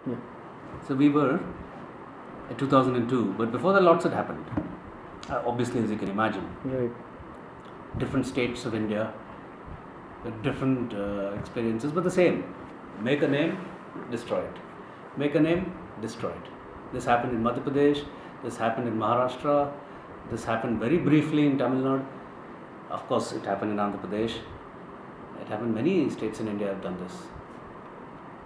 Yeah. So we were in 2002, but before that lots had happened. Obviously, as you can imagine, Right. different states of India, with different experiences, but the same. Make a name, destroy it. Make a name, destroy it. This happened in Madhya Pradesh, this happened in Maharashtra, this happened very briefly in Tamil Nadu. Of course, it happened in Andhra Pradesh. It happened many states in India have done this.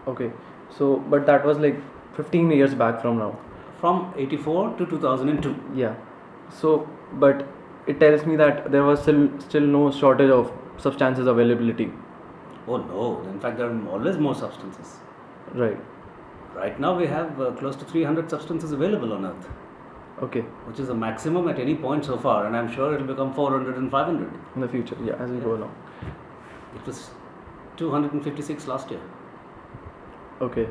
Okay. So, but that was like 15 years back from now. From 84 to 2002. Yeah. So, but it tells me that there was still no shortage of substances availability. Oh no, in fact, there are always more substances. Right. Right now, we have close to 300 substances available on Earth, Okay. which is the maximum at any point so far, and I'm sure it will become 400 and 500. In the future, yeah, as we go along. It was 256 last year. Okay.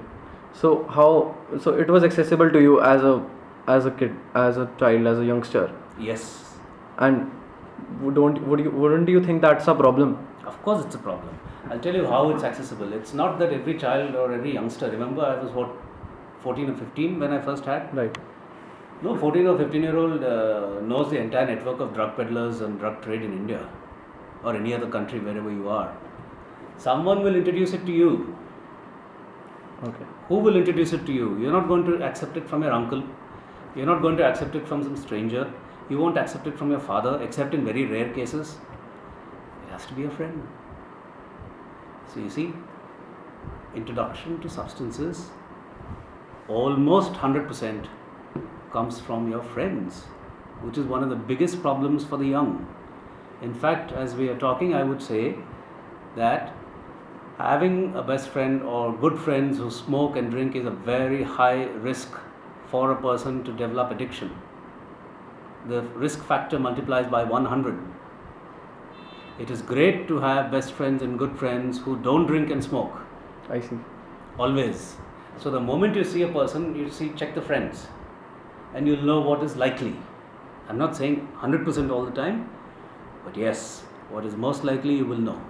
So how? So it was accessible to you as a kid, as a child, as a youngster, Yes, and wouldn't you think that's a problem? of course it's a problem. I'll tell you how it's accessible. It's not that every child or every youngster, remember I was 14 or 15 when I first had? Right. No, 14 or 15-year-old knows the entire network of drug peddlers and drug trade in India or any other country wherever you are. Someone will introduce it to you. Okay. Who will introduce it to you? You're not going to accept it from your uncle. You're not going to accept it from some stranger. You won't accept it from your father, except in very rare cases. It has to be a friend. So you see, introduction to substances, almost 100% comes from your friends, which is one of the biggest problems for the young. In fact, as we are talking, I would say that having a best friend or good friends who smoke and drink is a very high risk for a person to develop addiction. The risk factor multiplies by 100. It is great to have best friends and good friends who don't drink and smoke, I see. always. So the moment you see a person, check the friends, and you'll know what is likely. I'm not saying 100% all the time, but yes, what is most likely you will know.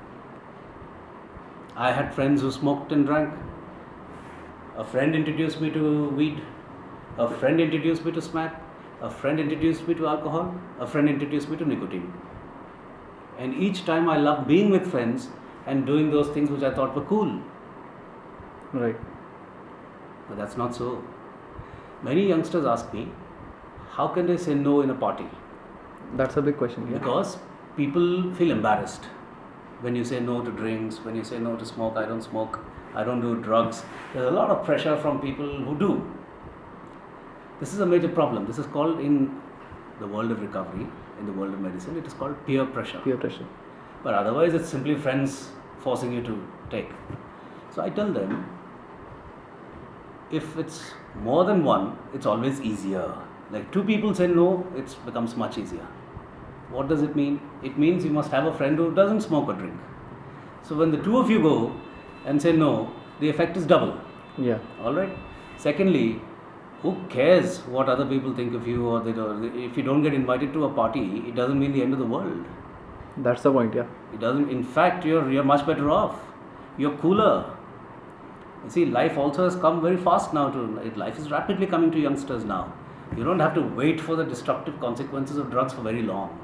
I had friends who smoked and drank. A friend introduced me to weed. A friend introduced me to smack. A friend introduced me to alcohol. A friend introduced me to nicotine. And each time I loved being with friends and doing those things which I thought were cool. Right. But that's not so. Many youngsters ask me, how can they say no in a party? That's a big question. Yeah. Because people feel embarrassed when you say no to drinks, when you say no to smoke. I don't smoke, I don't do drugs. There's a lot of pressure from people who do. This is a major problem. This is called, in the world of recovery, in the world of medicine, it is called peer pressure. Peer pressure. But otherwise it's simply friends forcing you to take. So I tell them, if it's more than one, it's always easier. Like two people say no, it becomes much easier. What does it mean? It means you must have a friend who doesn't smoke or drink. So when the two of you go and say no, the effect is double. Yeah. Alright? Secondly, who cares what other people think of you, or if you don't get invited to a party, it doesn't mean the end of the world. That's the point. Yeah. It doesn't. In fact, you're much better off. You're cooler. You see, life also has come very fast now. Life is rapidly coming to youngsters now. You don't have to wait for the destructive consequences of drugs for very long.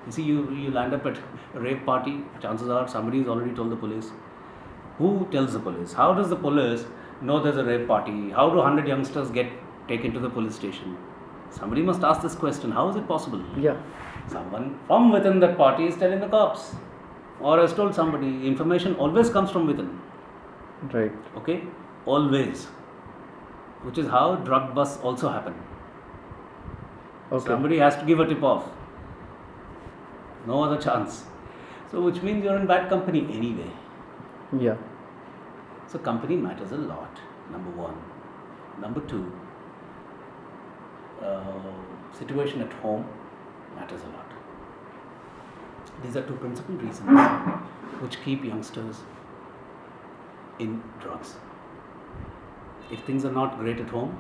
You see, you land up at a rave party. Chances are somebody has already told the police. Who tells the police? How does the police know there's a rave party? How do 100 youngsters get taken to the police station? Somebody must ask this question. How is it possible? Yeah. Someone from within that party is telling the cops, or has told somebody. Information always comes from within. Right. Okay? Always. Which is how drug busts also happen. Okay. Somebody has to give a tip off. No other chance. So which means you're in bad company anyway. Yeah. So company matters a lot, number one. Number two, situation at home matters a lot. These are two principal reasons which keep youngsters in drugs. If things are not great at home,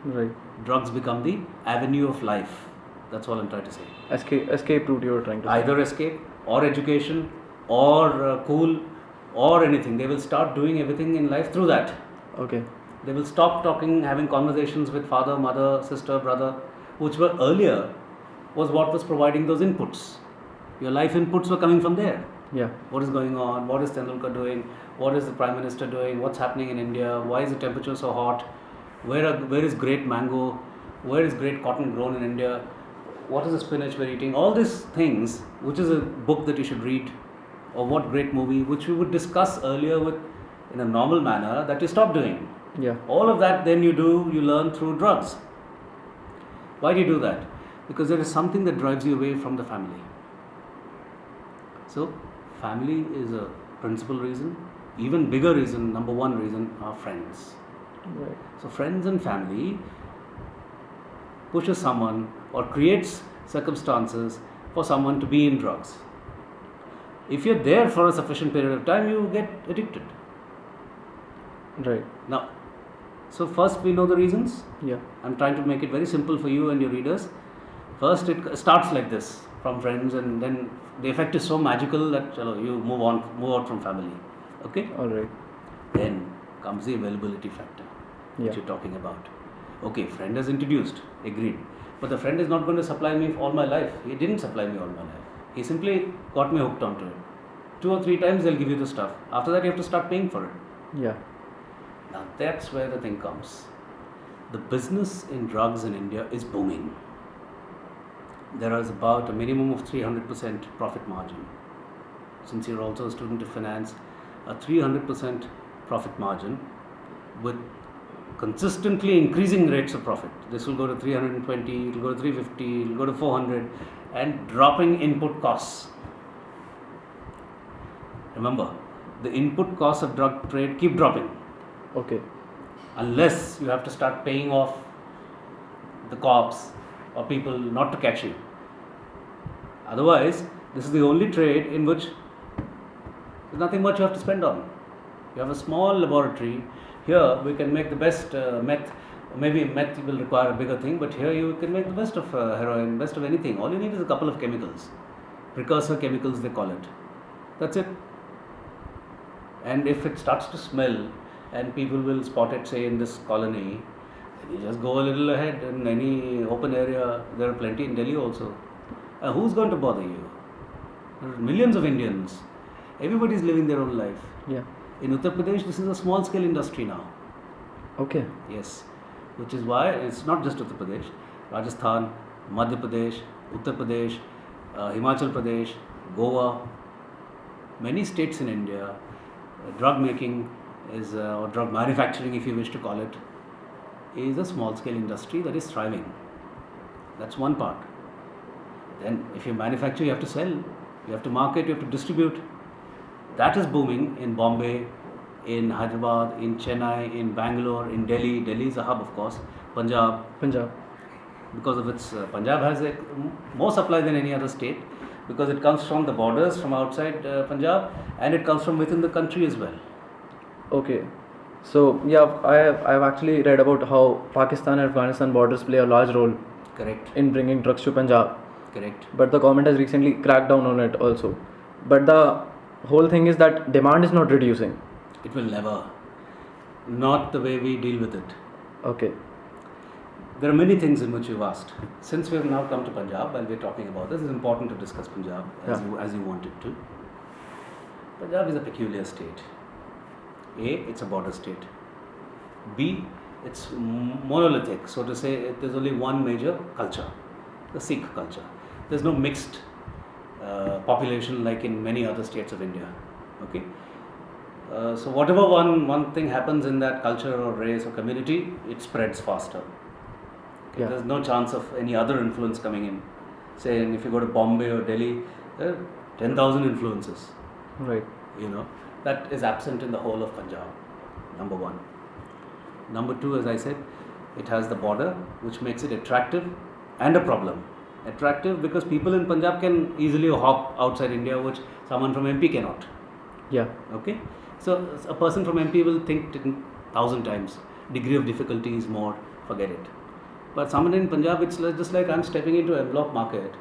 Right. drugs become the avenue of life. That's all I'm trying to say. Escape route you're trying to say. Either escape or education or cool or anything. They will start doing everything in life through that. Okay. They will stop talking, having conversations with father, mother, sister, brother, which were earlier was what was providing those inputs. Your life inputs were coming from there. Yeah. What is going on? What is Tendulkar doing? What is the Prime Minister doing? What's happening in India? Why is the temperature so hot? Where is great mango? Where is great cotton grown in India? What is the spinach we're eating? All these things, which is a book that you should read, or what great movie, which we would discuss earlier with in a normal manner, that you stop doing. Yeah. All of that then you learn through drugs. Why do you do that? Because there is something that drives you away from the family. So, family is a principal reason. Even bigger reason, number one reason, are friends. Right. So, friends and family pushes someone or creates circumstances for someone to be in drugs. If you're there for a sufficient period of time, you get addicted. Right. Now, so first we know the reasons. Yeah. I'm trying to make it very simple for you and your readers. First, it starts like this from friends, and then the effect is so magical that you move out from family. Okay? All right. Then comes the availability factor, which Yeah. you're talking about. Okay, friend has introduced, agreed. But the friend is not going to supply me all my life. He didn't supply me all my life. He simply got me hooked onto it. 2 or 3 times they'll give you the stuff. After that, you have to start paying for it. Yeah. Now that's where the thing comes. The business in drugs in India is booming. There is about a minimum of 300% profit margin. Since you're also a student of finance, a 300% profit margin with consistently increasing rates of profit. This will go to 320, it will go to 350, it will go to 400, and dropping input costs. Remember, the input costs of drug trade keep dropping. Okay. Unless you have to start paying off the cops or people not to catch you. Otherwise, this is the only trade in which there's nothing much you have to spend on. You have a small laboratory. Here we can make the best meth. Maybe meth will require a bigger thing, but here you can make the best of heroin, best of anything. All you need is a couple of chemicals. Precursor chemicals they call it. That's it. And if it starts to smell, and people will spot it, say in this colony, then you just go a little ahead. In any open area, there are plenty in Delhi also. Who's going to bother you? There are millions of Indians. Everybody is living their own life. Yeah. In Uttar Pradesh, this is a small scale industry now. Okay. Yes. Which is why it's not just Uttar Pradesh. Rajasthan, Madhya Pradesh, Uttar Pradesh, Himachal Pradesh, Goa, many states in India, drug making is, or drug manufacturing if you wish to call it, is a small scale industry that is thriving. That's one part. Then if you manufacture, you have to sell, you have to market, you have to distribute. That is booming in Bombay, in Hyderabad, in Chennai, in Bangalore, in Delhi. Delhi is a hub, of course. Punjab, Punjab. because of its Punjab has more supply than any other state, because it comes from the borders from outside Punjab, and it comes from within the country as well. Okay. So yeah, I've actually read about how Pakistan and Afghanistan borders play a large role Correct. in bringing drugs to Punjab. Correct. But the government has recently cracked down on it also. But the whole thing is that demand is not reducing. It will never. Not the way we deal with it. Okay. There are many things in which you've asked. Since we have now come to Punjab, while we're talking about this, it's important to discuss Punjab as you wanted to. Punjab is a peculiar state. A, it's a border state. B, it's monolithic. So to say, there's only one major culture, the Sikh culture. There's no mixed population like in many other states of India. Okay. So whatever one thing happens in that culture or race or community, it spreads faster. Okay, Yeah. there's no chance of any other influence coming in. Say, if you go to Bombay or Delhi, there are 10,000 influences. Right. That is absent in the whole of Punjab. Number one. Number two, as I said, it has the border, which makes it attractive and a problem. Attractive because people in Punjab can easily hop outside India, which someone from MP cannot. Yeah. Okay, so a person from MP will think 1,000 times. Degree of difficulty is more, forget it. But someone in Punjab, it's just like I'm stepping into a block market.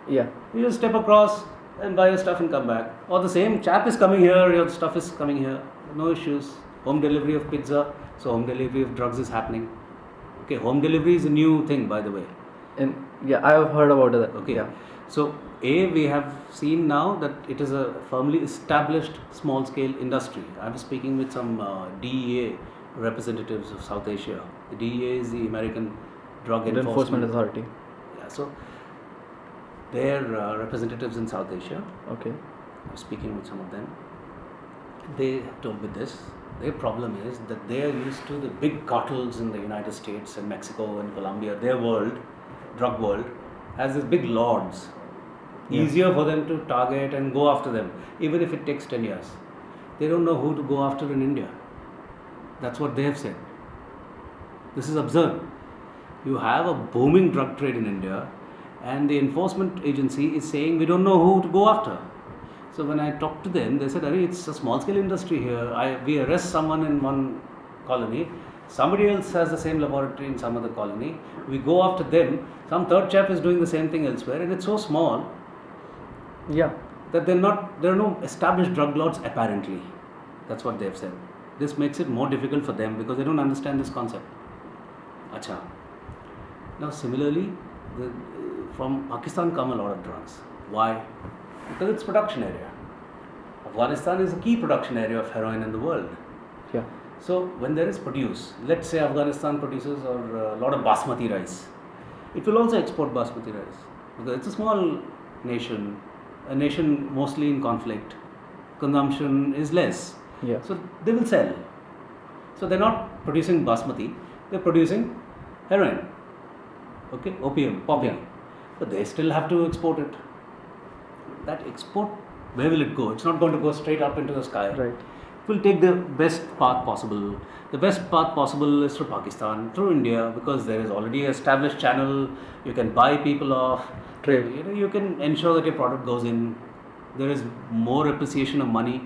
Yeah. You just step across and buy your stuff and come back. Or the same chap is coming here, your stuff is coming here. No issues. Home delivery of pizza, so home delivery of drugs is happening. Okay, home delivery is a new thing, by the way. And yeah, I have heard about that. Okay, Yeah. so we have seen now that it is a firmly established small scale industry. I was speaking with some DEA representatives of South Asia. The DEA is the American Drug Enforcement Authority. Yeah, so their representatives in South Asia, Okay. I was speaking with some of them. They have told me this. Their problem is that they are used to the big cartels in the United States and Mexico and Colombia. Their world, drug world, has these big lords. Yeah. Easier for them to target and go after them, even if it takes 10 years. They don't know who to go after in India. That's what they have said. This is absurd. You have a booming drug trade in India, and the enforcement agency is saying we don't know who to go after. So when I talked to them, they said, "Arey, it's a small-scale industry here. We arrest someone in one colony, somebody else has the same laboratory in some other colony. We go after them. Some third chap is doing the same thing elsewhere, and it's so small Yeah. that there are no established drug lords apparently." That's what they have said. This makes it more difficult for them because they don't understand this concept. Acha. Now similarly, from Pakistan come a lot of drugs. Why? Because it's production area. Afghanistan is a key production area of heroin in the world. Yeah. So when there is produce, let's say Afghanistan produces a lot of basmati rice, it will also export basmati rice because it's a small nation, a nation mostly in conflict. Consumption is less. Yeah. So they will sell. So they're not producing basmati, they're producing heroin. Okay, opium, poppy. Yeah. But they still have to export it. That export, where will it go? It's not going to go straight up into the sky. Right. It will take the best path possible. The best path possible is through Pakistan, through India, because there is already an established channel. You can buy people off. Trade. You can ensure that your product goes in. There is more appreciation of money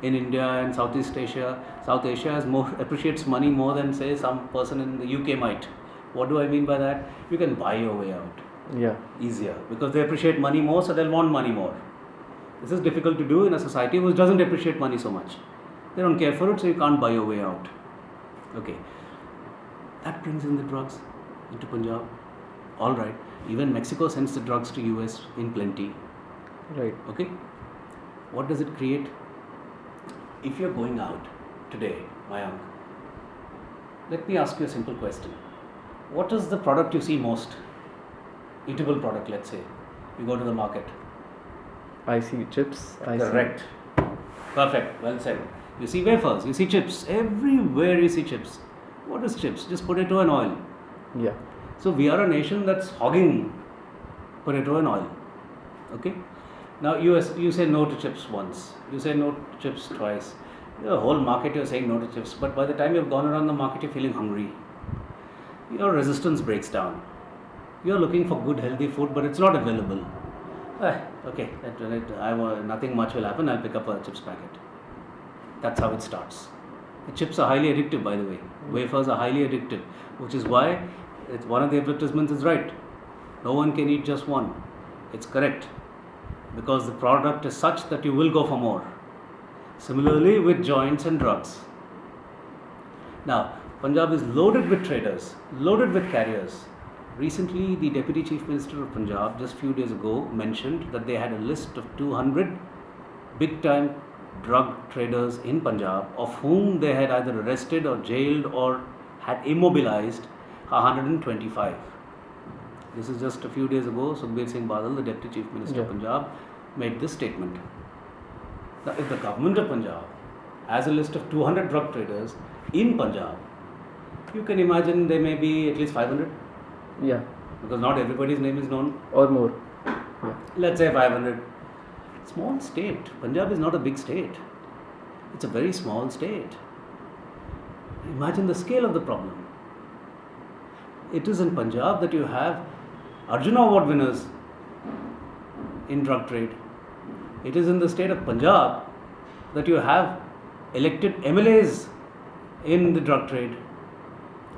in India and Southeast Asia. South Asia appreciates money more than say some person in the UK might. What do I mean by that? You can buy your way out Yeah. easier because they appreciate money more, so they'll want money more. This is difficult to do in a society which doesn't appreciate money so much. They don't care for it, so you can't buy your way out. Okay, that brings in the drugs into Punjab. All right, even Mexico sends the drugs to US in plenty. Right. Okay, what does it create? If you're going out today, Mayank, let me ask you a simple question. What is the product you see most? Eatable product, let's say. You go to the market. I see chips. Correct. Perfect. Well said. You see wafers, you see chips. Everywhere you see chips. What is chips? Just potato and oil. Yeah. So we are a nation that's hogging potato and oil. Okay? Now you say no to chips once. You say no to chips twice. The whole market you're saying no to chips. But by the time you've gone around the market, you're feeling hungry. Your resistance breaks down. You're looking for good healthy food, but it's not available. Okay, nothing much will happen. I'll pick up a chips packet. That's how it starts. The chips are highly addictive, by the way. Wafers are highly addictive, which is why one of the advertisements is right. No one can eat just one. It's correct. Because the product is such that you will go for more. Similarly with joints and drugs. Now, Punjab is loaded with traders, loaded with carriers. Recently, the Deputy Chief Minister of Punjab, just a few days ago, mentioned that they had a list of 200 big-time drug traders in Punjab, of whom they had either arrested or jailed or had immobilized 125. This is just a few days ago. Sukhbir Singh Badal, the Deputy Chief Minister of Punjab, made this statement. Now, if the government of Punjab has a list of 200 drug traders in Punjab, you can imagine there may be at least 500. Yeah. Because not everybody's name is known. Or more. Yeah. Let's say 500. Small state. Punjab is not a big state. It's a very small state. Imagine the scale of the problem. It is in Punjab that you have Arjuna Award winners in drug trade. It is in the state of Punjab that you have elected MLAs in the drug trade.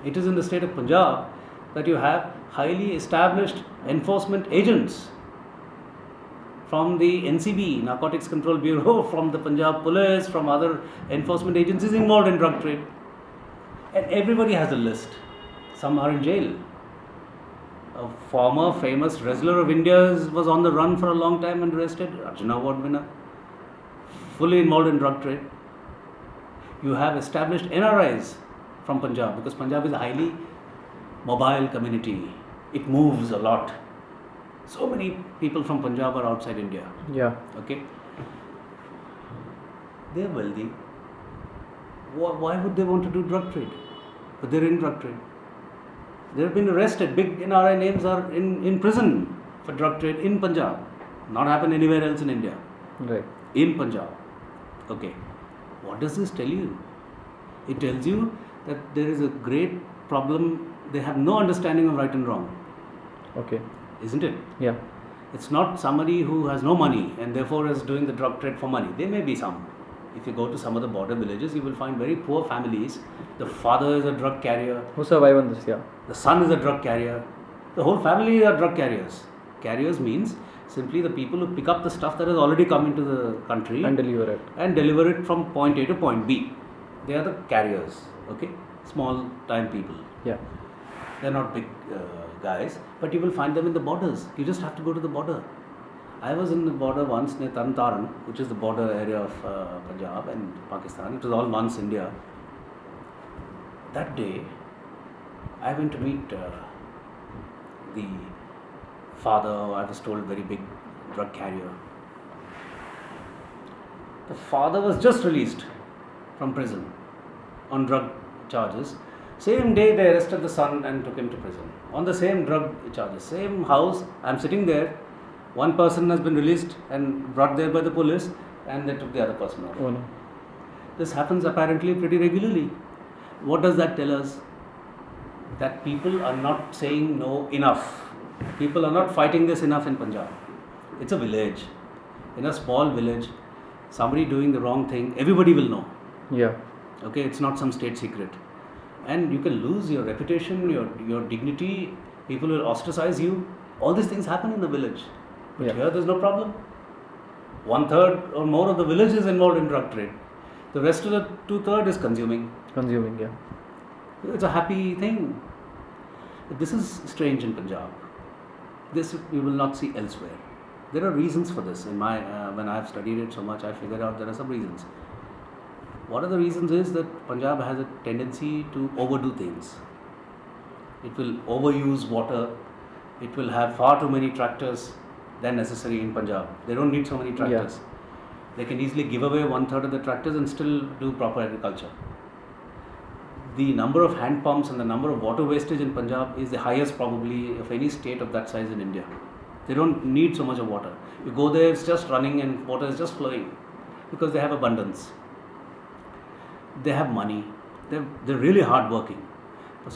It is in the state of Punjab that you have highly established enforcement agents from the NCB, Narcotics Control Bureau, from the Punjab Police, from other enforcement agencies involved in drug trade. And everybody has a list. Some are in jail. A former famous wrestler of India's was on the run for a long time and arrested, Arjuna Award winner, fully involved in drug trade. You have established NRIs from Punjab, because Punjab is a highly mobile community. It moves a lot. So many people from Punjab are outside India. Yeah. Okay? They are wealthy. Why would they want to do drug trade? But they're in drug trade. They have been arrested. Big NRI names are in prison for drug trade in Punjab. Not happen anywhere else in India. Right. In Punjab. Okay. What does this tell you? It tells you that there is a great problem. They have no understanding of right and wrong. Okay. Isn't it? Yeah. It's not somebody who has no money and therefore is doing the drug trade for money. There may be some. If you go to some of the border villages, you will find very poor families. The father is a drug carrier. Who survive on this? Yeah. The son is a drug carrier. The whole family are drug carriers. Carriers means simply the people who pick up the stuff that has already come into the country And deliver it. and deliver it from point A to point B. They are the carriers. Okay? Small time people. Yeah. They're not big guys, but you will find them in the borders. You just have to go to the border. I was in the border once near Tarn Taran, which is the border area of Punjab and Pakistan. It was all once India. That day, I went to meet the father, I was told, very big drug carrier. The father was just released from prison on drug charges. Same day they arrested the son and took him to prison on the same drug charges. Same house, I'm sitting there. One person has been released and brought there by the police, and they took the other person out. Oh no. This happens apparently pretty regularly. What does that tell us? That people are not saying no enough. People are not fighting this enough in Punjab. It's a village. In a small village, somebody doing the wrong thing, everybody will know. Yeah. Okay, it's not some state secret. And you can lose your reputation, your dignity, people will ostracize you. All these things happen in the village. But Yeah. here there's no problem. 1/3 or more of the village is involved in drug trade. The rest of the 2/3 is consuming. Consuming. Yeah. It's a happy thing. This is strange in Punjab. This you will not see elsewhere. There are reasons for this. In my when I have studied it so much, I figured out there are some reasons. One of the reasons is that Punjab has a tendency to overdo things. It will overuse water. It will have far too many tractors than necessary in Punjab. They don't need so many tractors. They can easily give away 1/3 of the tractors and still do proper agriculture. The number of hand pumps and the number of water wastage in Punjab is the highest probably of any state of that size in India. They don't need so much of water. You go there, it's just running and water is just flowing because they have abundance. They have money. They're really hard working.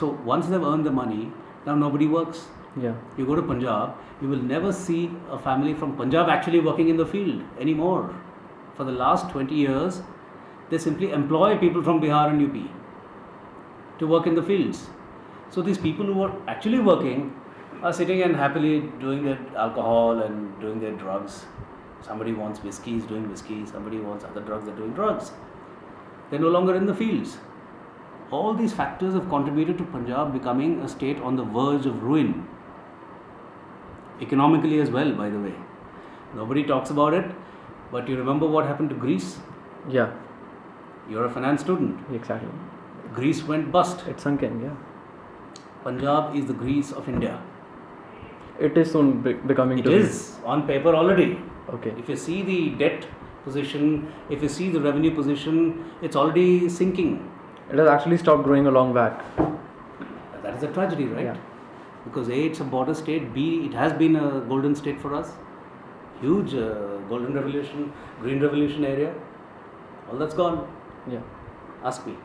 So once they've earned the money, now nobody works. Yeah. You go to Punjab, you will never see a family from Punjab actually working in the field anymore. For the last 20 years, they simply employ people from Bihar and UP to work in the fields. So these people who are actually working are sitting and happily doing their alcohol and doing their drugs. Somebody wants whiskey, is doing whiskey. Somebody wants other drugs, they're doing drugs. They're no longer in the fields. All these factors have contributed to Punjab becoming a state on the verge of ruin. Economically as well, by the way. Nobody talks about it, but you remember what happened to Greece? Yeah. You're a finance student. Exactly. Greece went bust. It's sunken. Yeah. Punjab is the Greece of India. It is soon becoming. It is on paper already. Okay. If you see the debt position, if you see the revenue position, it's already sinking. It has actually stopped growing a long back. That is a tragedy, right? Yeah. Because A, it's a border state, B, it has been a golden state for us. Huge golden revolution, green revolution area. All that's gone. Yeah. Ask me.